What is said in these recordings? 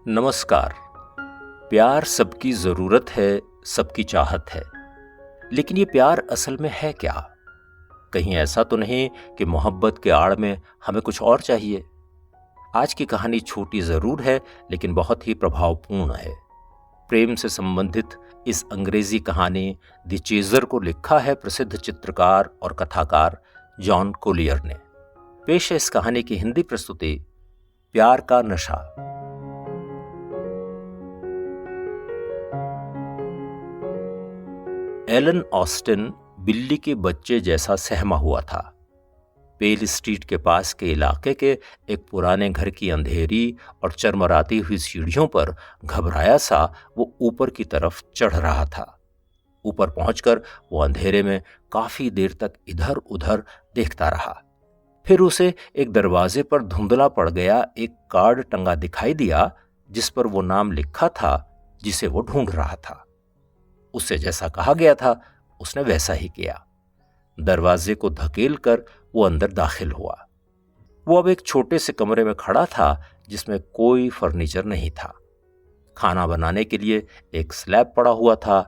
नमस्कार। प्यार सबकी ज़रूरत है, सबकी चाहत है, लेकिन ये प्यार असल में है क्या? कहीं ऐसा तो नहीं कि मोहब्बत के आड़ में हमें कुछ और चाहिए? आज की कहानी छोटी ज़रूर है, लेकिन बहुत ही प्रभावपूर्ण है। प्रेम से संबंधित इस अंग्रेजी कहानी द चेज़र को लिखा है प्रसिद्ध चित्रकार और कथाकार जॉन कोलियर ने। पेश है इस कहानी की हिंदी प्रस्तुति, प्यार का नशा। एलन ऑस्टिन बिल्ली के बच्चे जैसा सहमा हुआ था। पेल स्ट्रीट के पास के इलाके के एक पुराने घर की अंधेरी और चरमराती हुई सीढ़ियों पर घबराया सा वो ऊपर की तरफ चढ़ रहा था। ऊपर पहुंचकर वो अंधेरे में काफी देर तक इधर उधर देखता रहा। फिर उसे एक दरवाजे पर धुंधला पड़ गया एक कार्ड टंगा दिखाई दिया, जिस पर वो नाम लिखा था जिसे वो ढूंढ रहा था। उससे जैसा कहा गया था उसने वैसा ही किया। दरवाजे को धकेल कर वो अंदर दाखिल हुआ। वो अब एक छोटे से कमरे में खड़ा था जिसमें कोई फर्नीचर नहीं था। खाना बनाने के लिए एक स्लैब पड़ा हुआ था।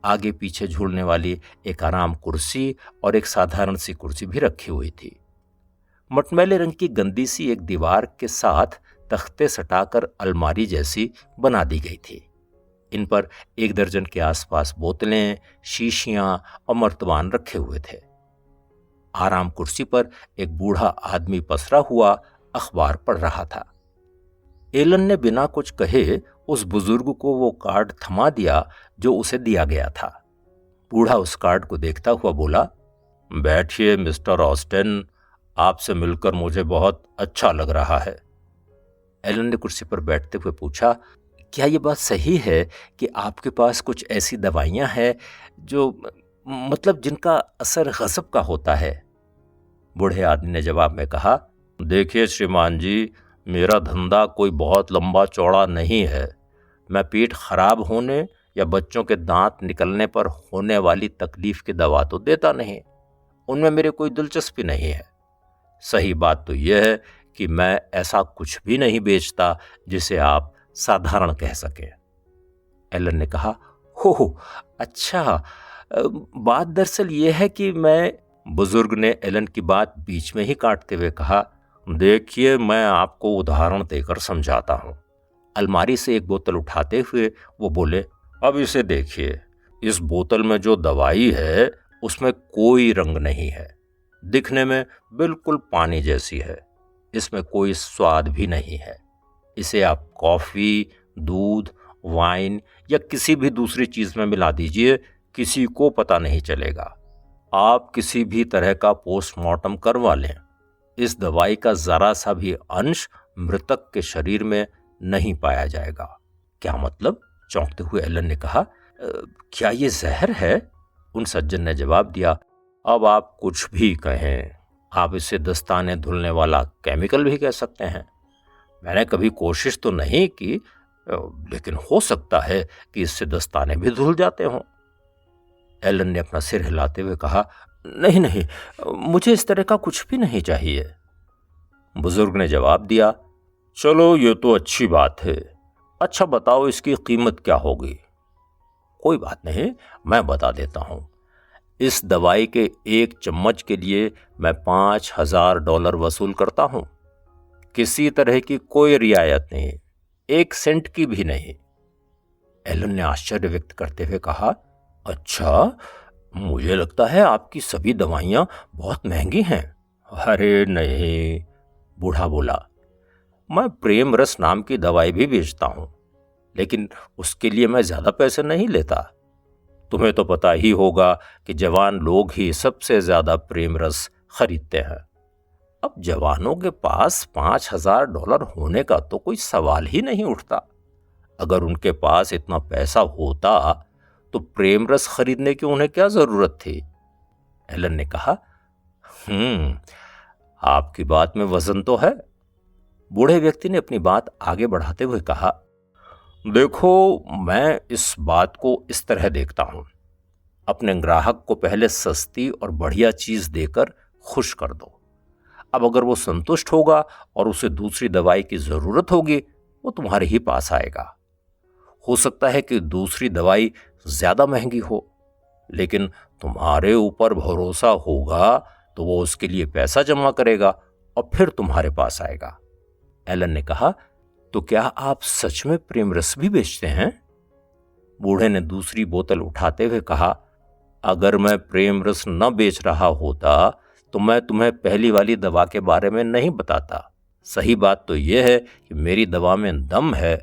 आगे पीछे झूलने वाली एक आराम कुर्सी और एक साधारण सी कुर्सी भी रखी हुई थी। मटमैले रंग की गंदी सी एक दीवार के साथ तख्ते सटाकर अलमारी जैसी बना दी गई थी। इन पर 1 दर्जन के आसपास बोतलें, शीशियां और मर्तबान रखे हुए थे। आराम कुर्सी पर एक बूढ़ा आदमी पसरा हुआ अखबार पढ़ रहा था। एलन ने बिना कुछ कहे उस बुजुर्ग को वो कार्ड थमा दिया जो उसे दिया गया था। बूढ़ा उस कार्ड को देखता हुआ बोला, बैठिए मिस्टर ऑस्टिन, आपसे मिलकर मुझे बहुत अच्छा लग रहा है। एलन ने कुर्सी पर बैठते हुए पूछा, क्या ये बात सही है कि आपके पास कुछ ऐसी दवाइयां हैं जो मतलब जिनका असर गज़ब का होता है? बूढ़े आदमी ने जवाब में कहा, देखिए श्रीमान जी, मेरा धंधा कोई बहुत लंबा चौड़ा नहीं है। मैं पेट खराब होने या बच्चों के दांत निकलने पर होने वाली तकलीफ की दवा तो देता नहीं। उनमें मेरी कोई दिलचस्पी नहीं है। सही बात तो यह है कि मैं ऐसा कुछ भी नहीं बेचता जिसे आप साधारण कह सके। एलन ने कहा, हो अच्छा, बात दरअसल ये है कि बुजुर्ग ने एलन की बात बीच में ही काटते हुए कहा, देखिए मैं आपको उदाहरण देकर समझाता हूं। अलमारी से एक बोतल उठाते हुए वो बोले, अब इसे देखिए, इस बोतल में जो दवाई है उसमें कोई रंग नहीं है, दिखने में बिल्कुल पानी जैसी है, इसमें कोई स्वाद भी नहीं है। इसे आप कॉफ़ी, दूध, वाइन या किसी भी दूसरी चीज़ में मिला दीजिए, किसी को पता नहीं चलेगा। आप किसी भी तरह का पोस्टमार्टम करवा लें, इस दवाई का ज़रा सा भी अंश मृतक के शरीर में नहीं पाया जाएगा। क्या मतलब? चौंकते हुए एलन ने कहा, क्या ये जहर है? उन सज्जन ने जवाब दिया, अब आप कुछ भी कहें, आप इसे दस्ताने धुलने वाला केमिकल भी कह सकते हैं। मैंने कभी कोशिश तो नहीं की, लेकिन हो सकता है कि इससे दस्ताने भी धुल जाते हों। एलन ने अपना सिर हिलाते हुए कहा, नहीं नहीं, मुझे इस तरह का कुछ भी नहीं चाहिए। बुजुर्ग ने जवाब दिया, चलो ये तो अच्छी बात है। अच्छा बताओ, इसकी कीमत क्या होगी? कोई बात नहीं, मैं बता देता हूं। इस दवाई के 1 चम्मच के लिए मैं $5000 वसूल करता हूं। किसी तरह की कोई रियायत नहीं, 1 सेंट की भी नहीं। एलन ने आश्चर्य व्यक्त करते हुए कहा, अच्छा, मुझे लगता है आपकी सभी दवाइयां बहुत महंगी हैं। अरे नहीं, बूढ़ा बोला, मैं प्रेम रस नाम की दवाई भी बेचता हूं, लेकिन उसके लिए मैं ज्यादा पैसे नहीं लेता। तुम्हें तो पता ही होगा कि जवान लोग ही सबसे ज्यादा प्रेम रस खरीदते हैं। अब जवानों के पास $5000 होने का तो कोई सवाल ही नहीं उठता। अगर उनके पास इतना पैसा होता तो प्रेम रस खरीदने की उन्हें क्या जरूरत थी? एलन ने कहा, आपकी बात में वजन तो है। बूढ़े व्यक्ति ने अपनी बात आगे बढ़ाते हुए कहा, देखो, मैं इस बात को इस तरह देखता हूं, अपने ग्राहक को पहले सस्ती और बढ़िया चीज देकर खुश कर दो। अब अगर वो संतुष्ट होगा और उसे दूसरी दवाई की जरूरत होगी वो तुम्हारे ही पास आएगा। हो सकता है कि दूसरी दवाई ज्यादा महंगी हो, लेकिन तुम्हारे ऊपर भरोसा होगा तो वो उसके लिए पैसा जमा करेगा और फिर तुम्हारे पास आएगा। एलन ने कहा, तो क्या आप सच में प्रेम रस भी बेचते हैं? बूढ़े ने दूसरी बोतल उठाते हुए कहा, अगर मैं प्रेम रस न बेच रहा होता तो मैं तुम्हें पहली वाली दवा के बारे में नहीं बताता। सही बात तो यह है कि मेरी दवा में दम है,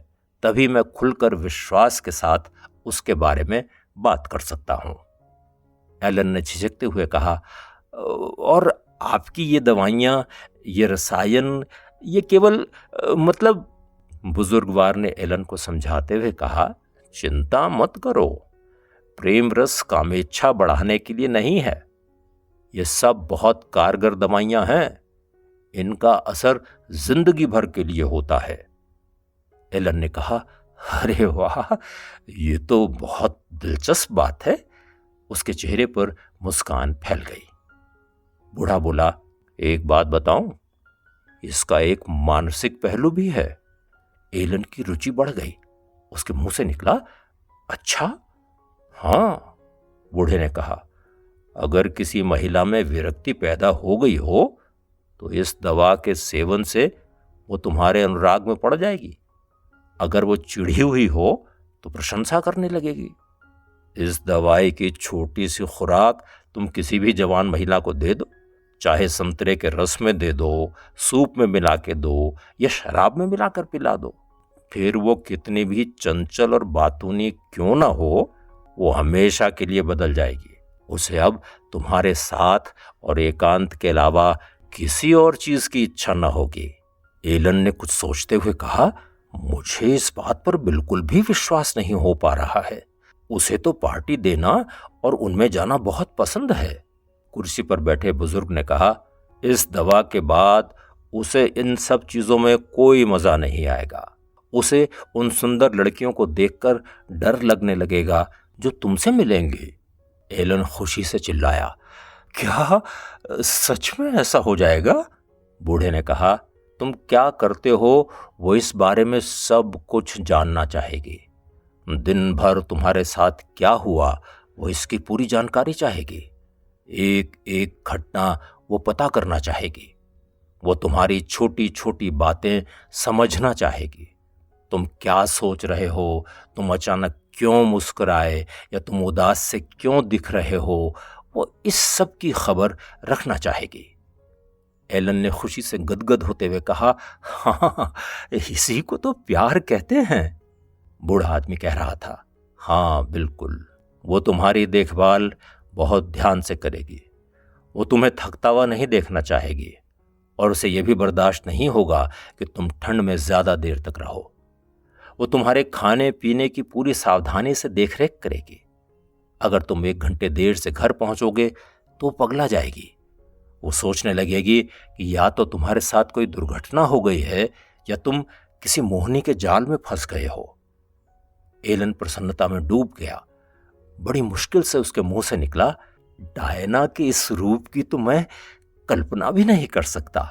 तभी मैं खुलकर विश्वास के साथ उसके बारे में बात कर सकता हूं। एलन ने झिझकते हुए कहा, और आपकी ये दवाइयां, ये रसायन, ये केवल मतलब। बुजुर्गवार ने एलन को समझाते हुए कहा, चिंता मत करो, प्रेम रस कामेच्छा बढ़ाने के लिए नहीं है। ये सब बहुत कारगर दवाइयां हैं, इनका असर जिंदगी भर के लिए होता है। एलन ने कहा, अरे वाह, ये तो बहुत दिलचस्प बात है। उसके चेहरे पर मुस्कान फैल गई। बूढ़ा बोला, एक बात बताऊं, इसका एक मानसिक पहलू भी है। एलन की रुचि बढ़ गई। उसके मुंह से निकला, अच्छा? हाँ, बूढ़े ने कहा, अगर किसी महिला में विरक्ति पैदा हो गई हो तो इस दवा के सेवन से वो तुम्हारे अनुराग में पड़ जाएगी। अगर वो चिढ़ी हुई हो तो प्रशंसा करने लगेगी। इस दवाई की छोटी सी खुराक तुम किसी भी जवान महिला को दे दो, चाहे संतरे के रस में दे दो, सूप में मिला के दो या शराब में मिलाकर पिला दो, फिर वो कितनी भी चंचल और बातूनी क्यों ना हो, वो हमेशा के लिए बदल जाएगी। उसे अब तुम्हारे साथ और एकांत के अलावा किसी और चीज की इच्छा न होगी। एलन ने कुछ सोचते हुए कहा, मुझे इस बात पर बिल्कुल भी विश्वास नहीं हो पा रहा है। उसे तो पार्टी देना और उनमें जाना बहुत पसंद है। कुर्सी पर बैठे बुजुर्ग ने कहा, इस दवा के बाद उसे इन सब चीजों में कोई मजा नहीं आएगा। उसे उन सुंदर लड़कियों को देखकर डर लगने लगेगा जो तुमसे मिलेंगी। एलन खुशी से चिल्लाया, क्या सच में ऐसा हो जाएगा? बूढ़े ने कहा, तुम क्या करते हो वो इस बारे में सब कुछ जानना चाहेगी। दिन भर तुम्हारे साथ क्या हुआ वो इसकी पूरी जानकारी चाहेगी। एक एक घटना वो पता करना चाहेगी। वो तुम्हारी छोटी छोटी बातें समझना चाहेगी। तुम क्या सोच रहे हो, तुम अचानक क्यों मुस्कुराए या तुम उदास से क्यों दिख रहे हो, वो इस सब की खबर रखना चाहेगी। एलन ने खुशी से गदगद होते हुए कहा, हाँ, इसी को तो प्यार कहते हैं। बूढ़ा आदमी कह रहा था, हाँ बिल्कुल, वो तुम्हारी देखभाल बहुत ध्यान से करेगी। वो तुम्हें थकता हुआ नहीं देखना चाहेगी और उसे यह भी बर्दाश्त नहीं होगा कि तुम ठंड में ज्यादा देर तक रहो। वो तुम्हारे खाने पीने की पूरी सावधानी से देखरेख करेगी। अगर तुम 1 घंटे देर से घर पहुंचोगे तो पगला जाएगी। वो सोचने लगेगी कि या तो तुम्हारे साथ कोई दुर्घटना हो गई है या तुम किसी मोहनी के जाल में फंस गए हो। एलन प्रसन्नता में डूब गया। बड़ी मुश्किल से उसके मुंह से निकला, डायना के इस रूप की तो मैं कल्पना भी नहीं कर सकता।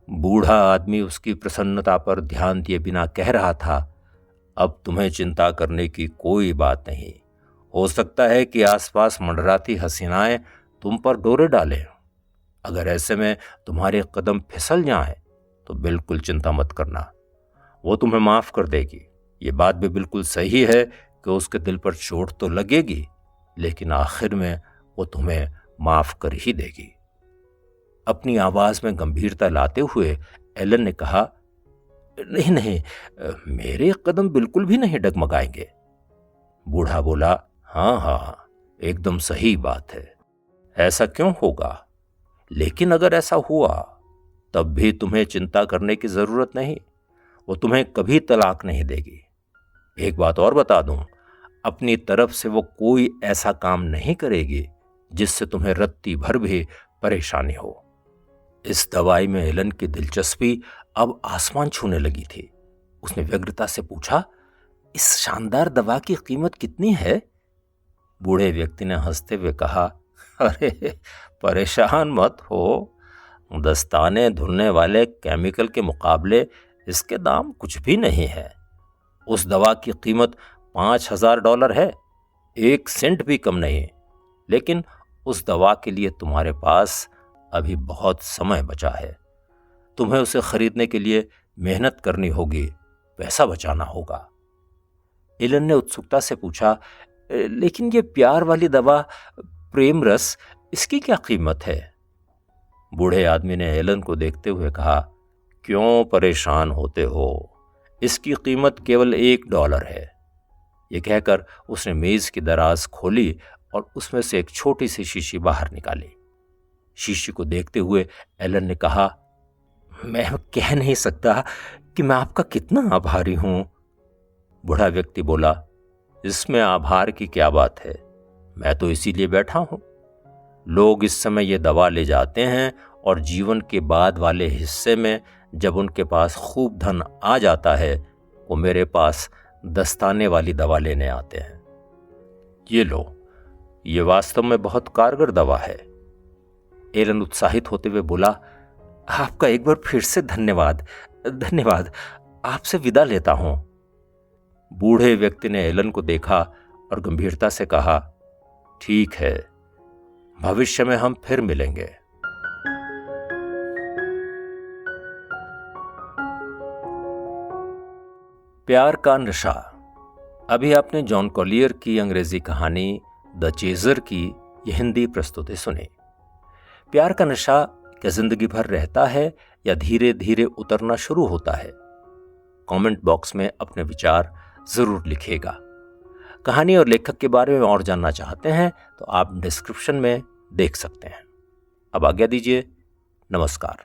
बूढ़ा आदमी उसकी प्रसन्नता पर ध्यान दिए बिना कह रहा था, अब तुम्हें चिंता करने की कोई बात नहीं। हो सकता है कि आसपास मंडराती हसीनाएं तुम पर डोरे डालें। अगर ऐसे में तुम्हारे कदम फिसल जाएं तो बिल्कुल चिंता मत करना, वो तुम्हें माफ कर देगी। ये बात भी बिल्कुल सही है कि उसके दिल पर चोट तो लगेगी, लेकिन आखिर में वो तुम्हें माफ कर ही देगी। अपनी आवाज में गंभीरता लाते हुए एलन ने कहा, नहीं नहीं, मेरे कदम बिल्कुल भी नहीं डगमगाएंगे। बूढ़ा बोला, हाँ हाँ, एकदम सही बात है, ऐसा क्यों होगा? लेकिन अगर ऐसा हुआ तब भी तुम्हें चिंता करने की जरूरत नहीं। वो तुम्हें कभी तलाक नहीं देगी। एक बात और बता दूं, अपनी तरफ से वो कोई ऐसा काम नहीं करेगी जिससे तुम्हें रत्ती भर भी परेशानी हो। इस दवाई में एलन की दिलचस्पी अब आसमान छूने लगी थी। उसने व्यग्रता से पूछा, इस शानदार दवा की कीमत कितनी है? बूढ़े व्यक्ति ने हंसते हुए कहा, अरे परेशान मत हो, दस्ताने धुलने वाले केमिकल के मुकाबले इसके दाम कुछ भी नहीं है। उस दवा की कीमत $5,000 है, 1 सेंट भी कम नहीं। लेकिन उस दवा के लिए तुम्हारे पास अभी बहुत समय बचा है। तुम्हें उसे खरीदने के लिए मेहनत करनी होगी, पैसा बचाना होगा। एलन ने उत्सुकता से पूछा, लेकिन ये प्यार वाली दवा प्रेम रस, इसकी क्या कीमत है? बूढ़े आदमी ने एलन को देखते हुए कहा, क्यों परेशान होते हो? इसकी कीमत केवल $1 है। यह कहकर उसने मेज की दराज खोली और उसमें से एक छोटी सी शीशी बाहर निकाली। शीशी को देखते हुए एलन ने कहा, मैं कह नहीं सकता कि मैं आपका कितना आभारी हूं। बूढ़ा व्यक्ति बोला, इसमें आभार की क्या बात है, मैं तो इसीलिए बैठा हूं। लोग इस समय ये दवा ले जाते हैं और जीवन के बाद वाले हिस्से में जब उनके पास खूब धन आ जाता है, वो मेरे पास दस्ताने वाली दवा लेने आते हैं। ये लो, ये वास्तव में बहुत कारगर दवा है। एलन उत्साहित होते हुए बोला, आपका एक बार फिर से धन्यवाद, धन्यवाद। आपसे विदा लेता हूं। बूढ़े व्यक्ति ने एलन को देखा और गंभीरता से कहा, ठीक है, भविष्य में हम फिर मिलेंगे। प्यार का नशा। अभी आपने जॉन कॉलियर की अंग्रेजी कहानी द चेजर की यह हिंदी प्रस्तुति सुनी। प्यार का नशा क्या जिंदगी भर रहता है या धीरे धीरे उतरना शुरू होता है? कमेंट बॉक्स में अपने विचार जरूर लिखिएगा। कहानी और लेखक के बारे में और जानना चाहते हैं तो आप डिस्क्रिप्शन में देख सकते हैं। अब आज्ञा दीजिए, नमस्कार।